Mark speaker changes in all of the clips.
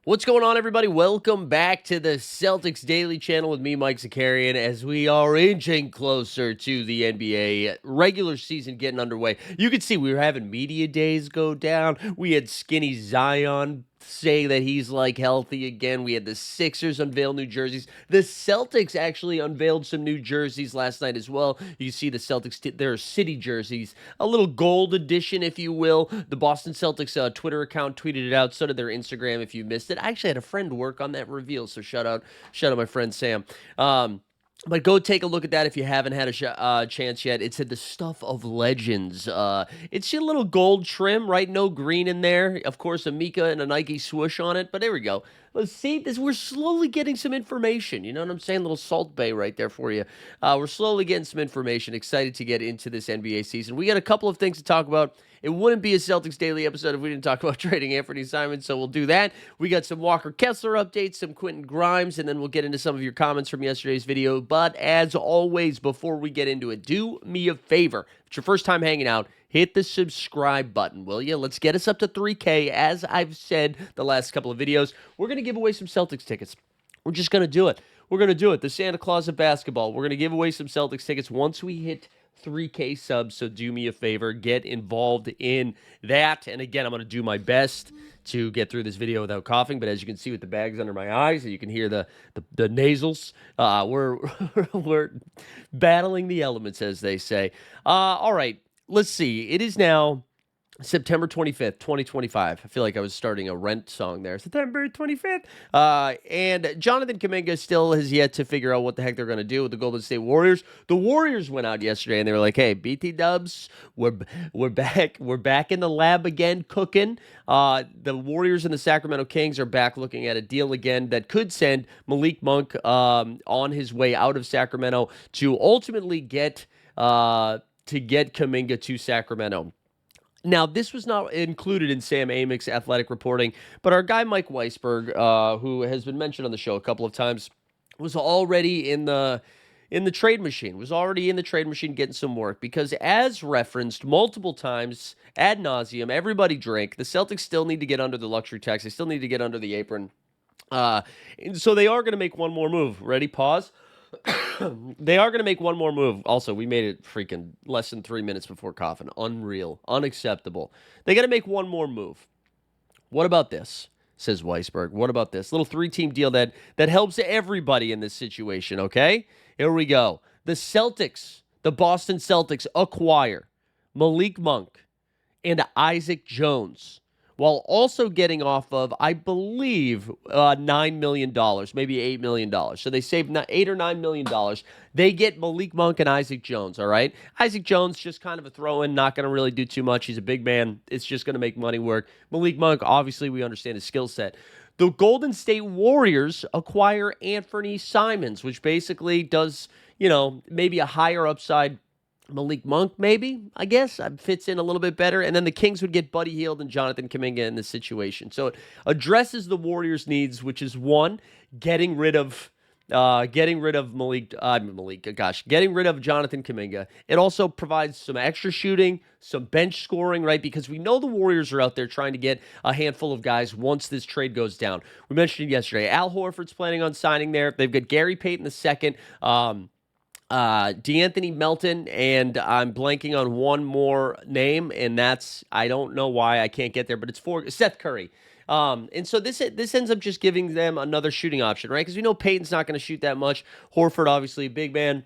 Speaker 1: What's going on, everybody? Welcome back to the Celtics Daily Channel with me, Mike Zakarian, as we are inching closer to the NBA regular season getting underway. You can see we were having media days go down. We had Skinny Zion say that he's like healthy again. We had the Sixers unveil new jerseys. The Celtics actually unveiled some new jerseys last night as well. You see the Celtics, their city jerseys, a little gold edition, if you will. The Boston Celtics Twitter account tweeted it out. So did their Instagram if you missed it. I actually had a friend work on that reveal, so shout out my friend Sam. But go take a look at that if you haven't had a chance yet. It said the stuff of legends. It's a little gold trim, right? No green in there. Of course, a Mika and a Nike swoosh on it. But there we go. Let's see this. We're slowly getting some information. You know what I'm saying? A little Salt Bay right there for you. We're slowly getting some information. Excited to get into this NBA season. We got a couple of things to talk about. It wouldn't be a Celtics Daily episode if we didn't talk about trading Anthony Simons, so we'll do that. We got some Walker Kessler updates, some Quentin Grimes, and then we'll get into some of your comments from yesterday's video. But as always, before we get into it, do me a favor. If it's your first time hanging out, hit the subscribe button, will you? Let's get us up to 3K. As I've said the last couple of videos, we're going to give away some Celtics tickets. We're just going to do it. We're going to do it. The Santa Claus of basketball. We're going to give away some Celtics tickets once we hit 3K subs, so do me a favor, get involved in that. And again, I'm going to do my best to get through this video without coughing, but as you can see with the bags under my eyes, and you can hear the nasals, we're battling the elements, as they say. All right, let's see. It is now September 25th, 2025. I feel like I was starting a Rent song there. September 25th. And Jonathan Kuminga still has yet to figure out what the heck they're going to do with the Golden State Warriors. The Warriors went out yesterday and they were like, hey, BT Dubs, we're back. We're back in the lab again, cooking. The Warriors and the Sacramento Kings are back looking at a deal again that could send Malik Monk on his way out of Sacramento to ultimately get Kuminga to Sacramento. Now, this was not included in Sam Amick's athletic reporting, but our guy Mike Weisberg, who has been mentioned on the show a couple of times, was already in the trade machine, getting some work, because as referenced multiple times ad nauseum, everybody drank. The Celtics still need to get under the luxury tax. They still need to get under the apron. So they are going to make one more move. Ready? Pause. They are going to make one more move. Also, we made it freaking less than 3 minutes before coughing. Unreal. Unacceptable. They got to make one more move. What about this? Says Weisberg. What about this? Little 3-team deal that helps everybody in this situation, okay? Here we go. The Boston Celtics acquire Malik Monk and Isaac Jones, while also getting off of, I believe, $9 million, maybe $8 million. So they save $8 or $9 million. They get Malik Monk and Isaac Jones, all right? Isaac Jones, just kind of a throw-in, not going to really do too much. He's a big man. It's just going to make money work. Malik Monk, obviously, we understand his skill set. The Golden State Warriors acquire Anthony Simons, which basically does, maybe a higher upside Malik Monk, maybe, I guess, fits in a little bit better. And then the Kings would get Buddy Hield and Jonathan Kuminga in this situation. So it addresses the Warriors' needs, which is one, getting rid of Jonathan Kuminga. It also provides some extra shooting, some bench scoring, right? Because we know the Warriors are out there trying to get a handful of guys once this trade goes down. We mentioned it yesterday. Al Horford's planning on signing there. They've got Gary Payton II. D'Anthony Melton, and I'm blanking on one more name, and that's, I don't know why I can't get there, but it's for Seth Curry. And so this ends up just giving them another shooting option, right? Because we know Peyton's not going to shoot that much. Horford, obviously, a big man.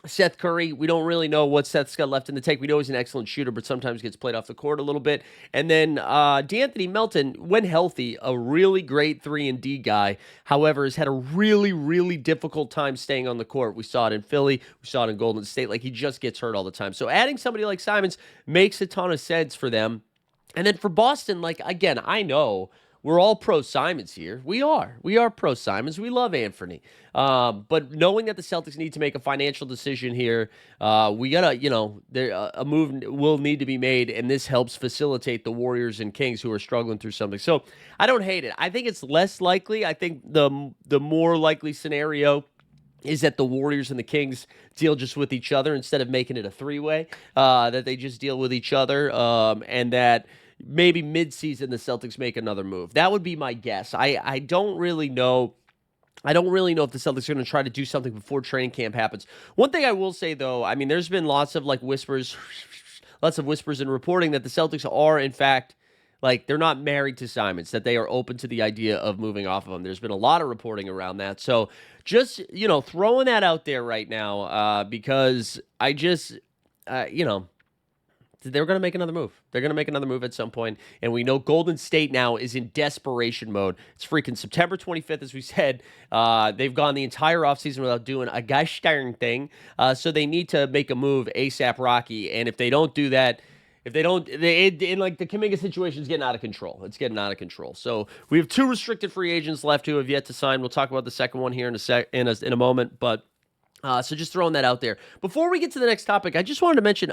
Speaker 1: Seth Curry, we don't really know what Seth's got left in the tank. We know he's an excellent shooter, but sometimes gets played off the court a little bit. And then D'Anthony Melton, when healthy, a really great 3-and-D guy. However, has had a really, really difficult time staying on the court. We saw it in Philly. We saw it in Golden State. Like, he just gets hurt all the time. So adding somebody like Simons makes a ton of sense for them. And then for Boston, like, again, I know we're all pro Simons here. We are pro Simons. We love Anthony. But knowing that the Celtics need to make a financial decision here, we gotta, a move will need to be made, and this helps facilitate the Warriors and Kings who are struggling through something. So I don't hate it. I think it's less likely. I think the more likely scenario is that the Warriors and the Kings deal just with each other instead of making it a three-way, that they just deal with each other, and that maybe mid-season the Celtics make another move. That would be my guess. I don't really know. I don't really know if the Celtics are going to try to do something before training camp happens. One thing I will say, though, I mean, there's been lots of whispers, lots of whispers and reporting that the Celtics are, in fact, they're not married to Simons, that they are open to the idea of moving off of him. There's been a lot of reporting around that. So just, throwing that out there right now because I just, they're going to make another move. They're going to make another move at some point, and we know Golden State now is in desperation mode. It's freaking September 25th, as we said. They've gone the entire offseason without doing a gosh darn thing, so they need to make a move ASAP Rocky, and if they don't do that, the Kuminga situation is getting out of control. It's getting out of control. So we have 2 restricted free agents left who have yet to sign. We'll talk about the second one here in a moment, but so just throwing that out there. Before we get to the next topic, I just wanted to mention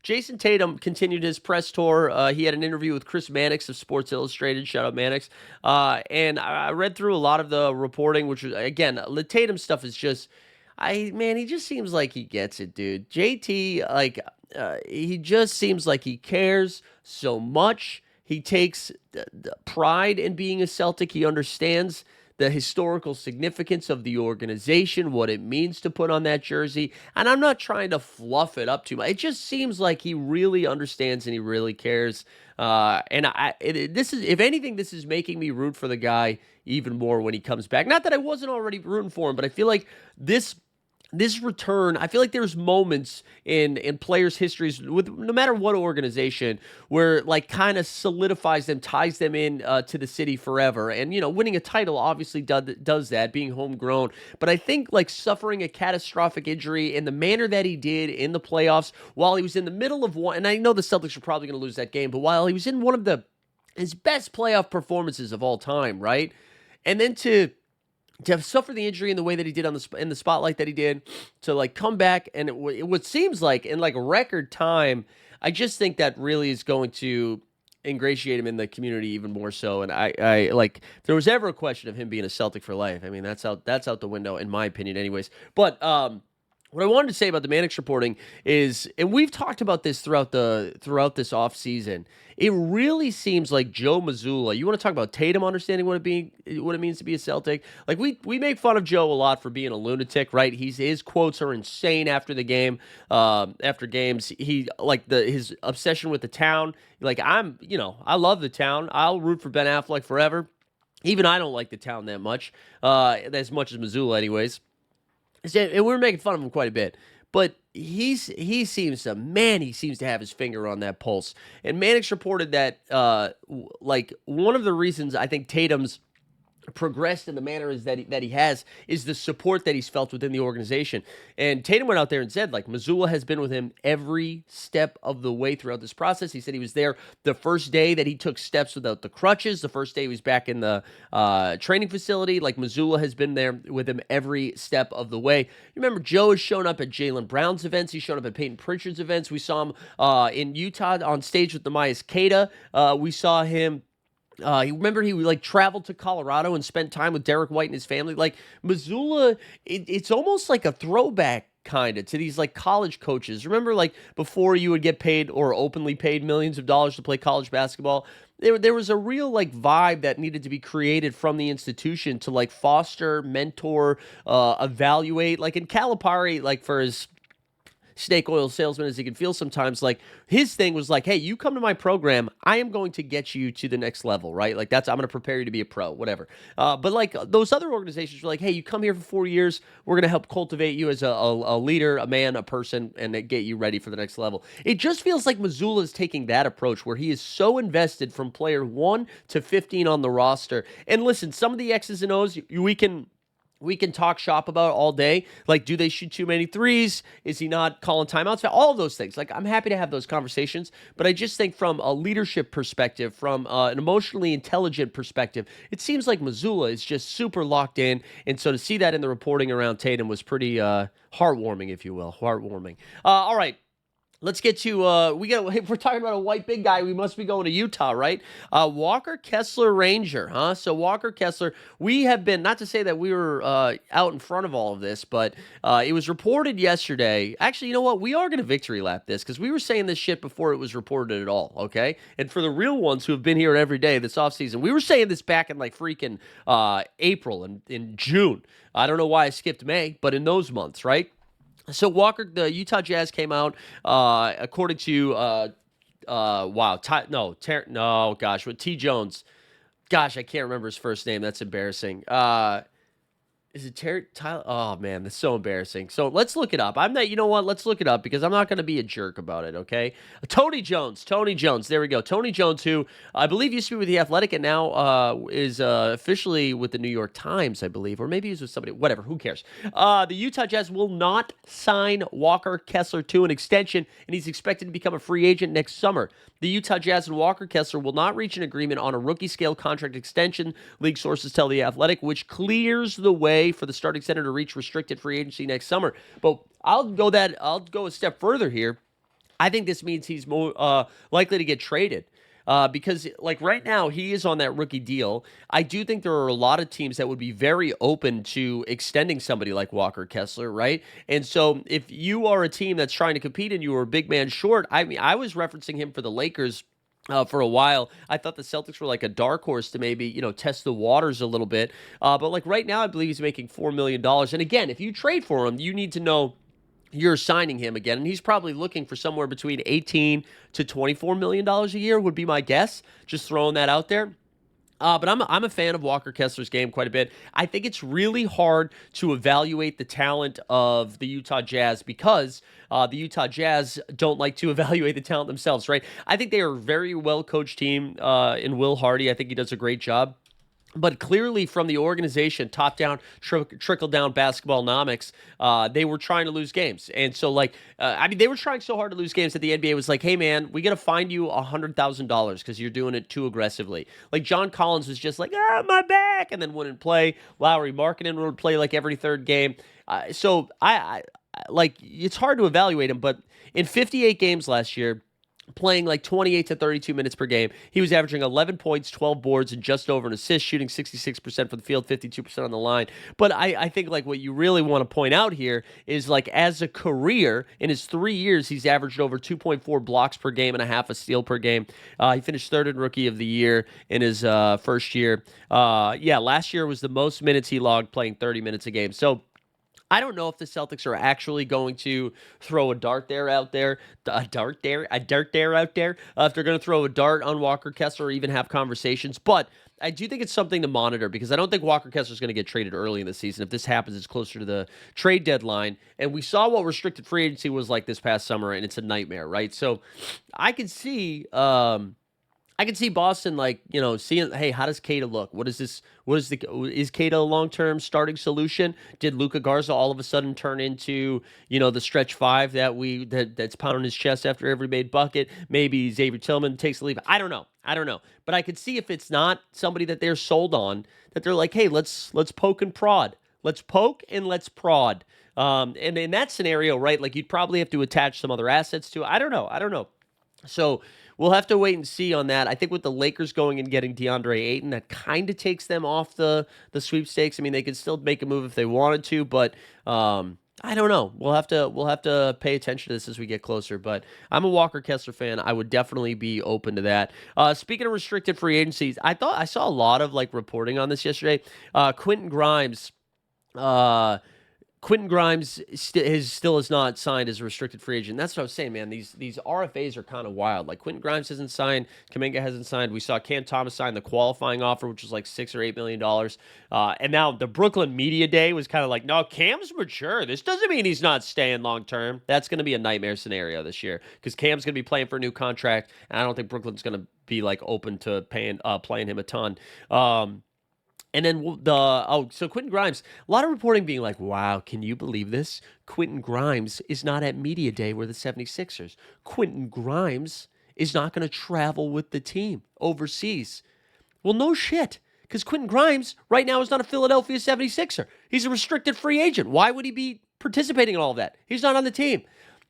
Speaker 1: Jason Tatum continued his press tour. He had an interview with Chris Mannix of Sports Illustrated. Shout out Mannix. And I read through a lot of the reporting, which was, again, the Tatum stuff is just, he just seems like he gets it, dude. JT, he just seems like he cares so much. He takes pride in being a Celtic. He understands the historical significance of the organization, what it means to put on that jersey. And I'm not trying to fluff it up too much. It just seems like he really understands and he really cares. This is, if anything, this is making me root for the guy even more when he comes back. Not that I wasn't already rooting for him, but I feel like this return, I feel like there's moments in players' histories with no matter what organization where kind of solidifies them, ties them in to the city forever. And winning a title obviously does that, being homegrown. But I think suffering a catastrophic injury in the manner that he did in the playoffs while he was in the middle of one, and I know the Celtics are probably going to lose that game, but while he was in one of his best playoff performances of all time, right? And then to suffer the injury in the way that he did in the spotlight that he did, to come back and what seems like in record time, I just think that really is going to ingratiate him in the community even more so. And I if there was ever a question of him being a Celtic for life, I mean that's out the window in my opinion, anyways. But what I wanted to say about the Mannix reporting is, and we've talked about this throughout this offseason, it really seems like Joe Mazzulla, you want to talk about Tatum understanding what it means to be a Celtic? We make fun of Joe a lot for being a lunatic, right? His quotes are insane after the game, after games. He his obsession with the town. I love the town. I'll root for Ben Affleck forever. Even I don't like the town that much as Mazzulla anyways. And we're making fun of him quite a bit, but he seems to have his finger on that pulse. And Mannix reported that one of the reasons I think Tatum's progressed in the manner is that he has is the support that he's felt within the organization. And Tatum went out there and said Mazzulla has been with him every step of the way throughout this process. He said he was there the first day that he took steps without the crutches, the first day he was back in the training facility. Mazzulla has been there with him every step of the way. You remember Joe has shown up at Jaylen Brown's events. He's shown up at Peyton Pritchard's events. We saw him in Utah on stage with Nehemiah Queta. We saw him. He traveled to Colorado and spent time with Derek White and his family. Mazzulla, it's almost like a throwback kind of to these college coaches. Remember before you would get paid or openly paid millions of dollars to play college basketball? There was a real vibe that needed to be created from the institution to foster, mentor, evaluate. In Calipari, for his snake oil salesman as he can feel sometimes, his thing was hey, you come to my program, I am going to get you to the next level, right? I'm going to prepare you to be a pro, whatever. But those other organizations were hey, you come here for 4 years, we're going to help cultivate you as a leader, a man, a person, and get you ready for the next level. It just feels like Mazzulla is taking that approach where he is so invested from player 1 to 15 on the roster. And listen, some of the X's and O's, we can talk shop about all day. Do they shoot too many threes? Is he not calling timeouts? All of those things. I'm happy to have those conversations, but I just think from a leadership perspective, from an emotionally intelligent perspective, it seems like Mazzulla is just super locked in. And so to see that in the reporting around Tatum was pretty heartwarming, if you will. Heartwarming. All right. Let's get to if we're talking about a white big guy, we must be going to Utah, right? Walker Kessler Ranger, huh? So Walker Kessler, we have been, not to say that we were out in front of all of this, but it was reported yesterday. Actually, you know what? We are going to victory lap this because we were saying this shit before it was reported at all, okay? And for the real ones who have been here every day this offseason, we were saying this back in like freaking April and in June. I don't know why I skipped May, but in those months, right? So Walker, the Utah Jazz came out, according to wow, no, gosh, with T Jones, gosh, I can't remember his first name. That's embarrassing. Is it Terry Tyler? Oh man, that's so embarrassing. So let's look it up. I'm not. You know what? Let's look it up because I'm not going to be a jerk about it. Okay. Tony Jones. Tony Jones. There we go. Tony Jones, who I believe used to be with the Athletic and now is officially with the New York Times, I believe, or maybe he's with somebody. Whatever. Who cares? The Utah Jazz will not sign Walker Kessler to an extension, and he's expected to become a free agent next summer. The Utah Jazz and Walker Kessler will not reach an agreement on a rookie-scale contract extension, league sources tell The Athletic, which clears the way for the starting center to reach restricted free agency next summer. But I'll go a step further here. I think this means he's more likely to get traded. Because like right now he is on that rookie deal. I do think there are a lot of teams that would be very open to extending somebody like Walker Kessler, right? And so if you are a team that's trying to compete and you are a big man short, I mean, I was referencing him for the Lakers. For a while, I thought the Celtics were like a dark horse to maybe, test the waters a little bit. But like right now, I believe he's making $4 million. And again, if you trade for him, you need to know you're signing him again, and he's probably looking for somewhere between $18 to $24 million a year would be my guess. Just throwing that out there. But I'm a fan of Walker Kessler's game quite a bit. I think it's really hard to evaluate the talent of the Utah Jazz because the Utah Jazz don't like to evaluate the talent themselves, right? I think they are a very well-coached team in Will Hardy. I think he does a great job. But clearly from the organization, top-down, trickle-down basketball-nomics, they were trying to lose games. And so, they were trying so hard to lose games that the NBA was like, hey, man, we got to fine you $100,000 because you're doing it too aggressively. Like, John Collins was just like, my back, and then wouldn't play. Lauri Markkanen would play like every third game. So, it's hard to evaluate him, but in 58 games last year, playing like 28 to 32 minutes per game. He was averaging 11 points, 12 boards, and just over an assist, shooting 66% from the field, 52% on the line. But I think like what you really want to point out here is like as a career, in his 3 years, he's averaged over 2.4 blocks per game and a half a steal per game. He finished third in Rookie of the Year in his first year. Last year was the most minutes he logged playing 30 minutes a game. So I don't know if the Celtics are actually going to throw a dart out there. If they're going to throw a dart on Walker Kessler or even have conversations. But I do think it's something to monitor because I don't think Walker Kessler is going to get traded early in the season. If this happens, it's closer to the trade deadline. And we saw what restricted free agency was like this past summer, and it's a nightmare, right? So I can see... I can see Boston seeing, hey, how does Keita look? Is Keita a long-term starting solution? Did Luka Garza all of a sudden turn into, the stretch five that's pounding his chest after every made bucket? Maybe Xavier Tillman takes the lead. I don't know. But I could see if it's not somebody that they're sold on, that they're like, hey, let's poke and prod. Let's poke and let's prod. And in that scenario, right, like you'd probably have to attach some other assets to it. I don't know. So we'll have to wait and see on that. I think with the Lakers going and getting DeAndre Ayton, that kind of takes them off the sweepstakes. I mean, they could still make a move if they wanted to, but I don't know. We'll have to pay attention to this as we get closer. But I'm a Walker Kessler fan. I would definitely be open to that. Speaking of restricted free agencies, I saw a lot of reporting on this yesterday. Quentin Grimes. Quentin Grimes still has not signed as a restricted free agent. That's what I was saying, man. These RFAs are kind of wild. Like Quentin Grimes hasn't signed, Kuminga hasn't signed. We saw Cam Thomas sign the qualifying offer, which was like $6 or $8 million. And now the Brooklyn media day was kind of like, no, Cam's mature. This doesn't mean he's not staying long term. That's going to be a nightmare scenario this year because Cam's going to be playing for a new contract, and I don't think Brooklyn's going to be open to playing him a ton. And then so Quentin Grimes, a lot of reporting being like, wow, can you believe this? Quentin Grimes is not at media day with the 76ers. Quentin Grimes is not going to travel with the team overseas. Well, no shit, because Quentin Grimes right now is not a Philadelphia 76er. He's a restricted free agent. Why would he be participating in all of that? He's not on the team.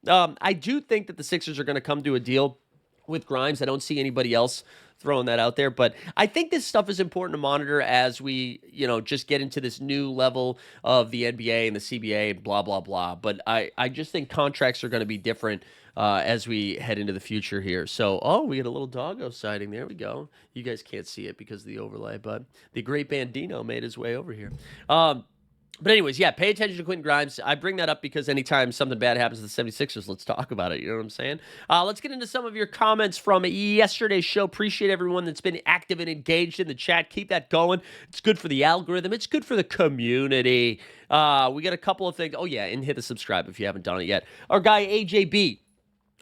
Speaker 1: I do think that the Sixers are going to come to a deal with Grimes. I don't see anybody else throwing that out there, but I think this stuff is important to monitor as we, just get into this new level of the NBA and the CBA and blah blah blah. But I just think contracts are going to be different as we head into the future here. So, oh, we get a little doggo sighting. There we go. You guys can't see it because of the overlay, but the great Bandino made his way over here. But anyways, yeah, pay attention to Quentin Grimes. I bring that up because anytime something bad happens to the 76ers, let's talk about it. You know what I'm saying? Let's get into some of your comments from yesterday's show. Appreciate everyone that's been active and engaged in the chat. Keep that going. It's good for the algorithm. It's good for the community. We got a couple of things. Oh, yeah, and hit the subscribe if you haven't done it yet. Our guy, AJB,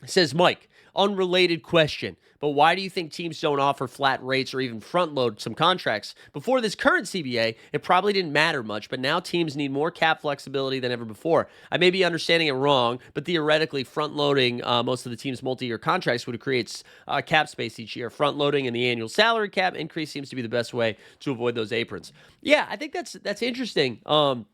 Speaker 1: says, Mike, unrelated question, but why do you think teams don't offer flat rates or even front load some contracts? Before this current CBA, it probably didn't matter much, but now teams need more cap flexibility than ever before. I may be understanding it wrong, but theoretically, front loading most of the team's multi-year contracts would create cap space each year. Front loading and the annual salary cap increase seems to be the best way to avoid those aprons. Yeah, I think that's interesting. And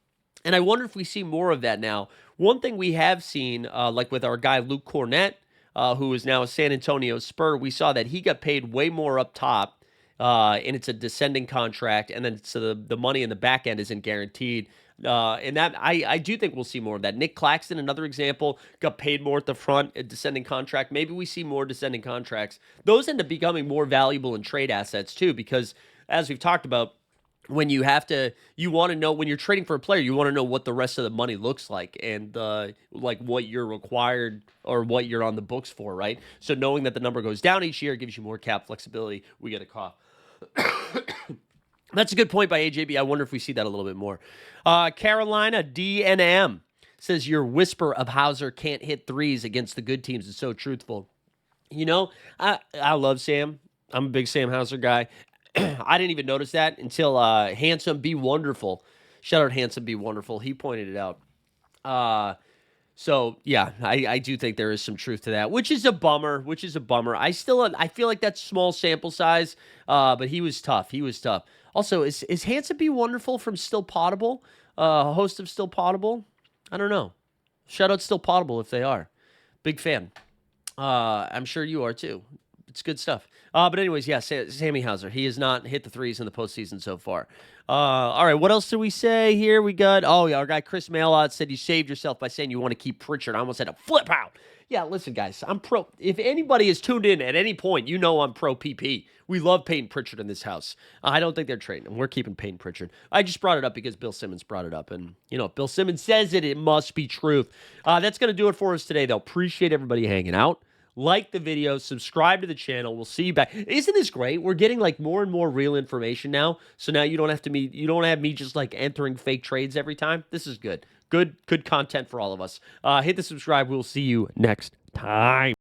Speaker 1: I wonder if we see more of that now. One thing we have seen, like with our guy Luke Cornett, who is now a San Antonio Spur, we saw that he got paid way more up top, and it's a descending contract, and then so the money in the back end isn't guaranteed. And that I do think we'll see more of that. Nick Claxton, another example, got paid more at the front, a descending contract. Maybe we see more descending contracts. Those end up becoming more valuable in trade assets too, because as we've talked about, when you want to know when you're trading for a player, you want to know what the rest of the money looks like and like what you're required or what you're on the books for, right? So knowing that the number goes down each year gives you more cap flexibility. We get a cough. That's a good point by AJB. I wonder if we see that a little bit more. Carolina DNM says your whisper of Hauser can't hit threes against the good teams is so truthful. I love Sam. I'm a big Sam Hauser guy. I didn't even notice that until Handsome Be Wonderful. Shout out Handsome Be Wonderful. He pointed it out. So yeah, I do think there is some truth to that, which is a bummer. I feel like that's small sample size, but he was tough. Also, is Handsome Be Wonderful from Still Potable? Host of Still Potable? I don't know. Shout out Still Potable if they are. Big fan. I'm sure you are too. It's good stuff. But anyways, yeah, Sammy Hauser. He has not hit the threes in the postseason so far. All right, what else did we say here? We got, our guy Chris Mailot said you saved yourself by saying you want to keep Pritchard. I almost had to flip out. Yeah, listen, guys, I'm pro. If anybody is tuned in at any point, I'm pro PP. We love Peyton Pritchard in this house. I don't think they're trading him. We're keeping Peyton Pritchard. I just brought it up because Bill Simmons brought it up. And, if Bill Simmons says it must be truth. That's going to do it for us today, though. Appreciate everybody hanging out. Like the video, subscribe to the channel. We'll see you back. Isn't this great? We're getting like more and more real information now. So now you don't have me just like entering fake trades every time. This is good. Good content for all of us. Hit the subscribe. We'll see you next time.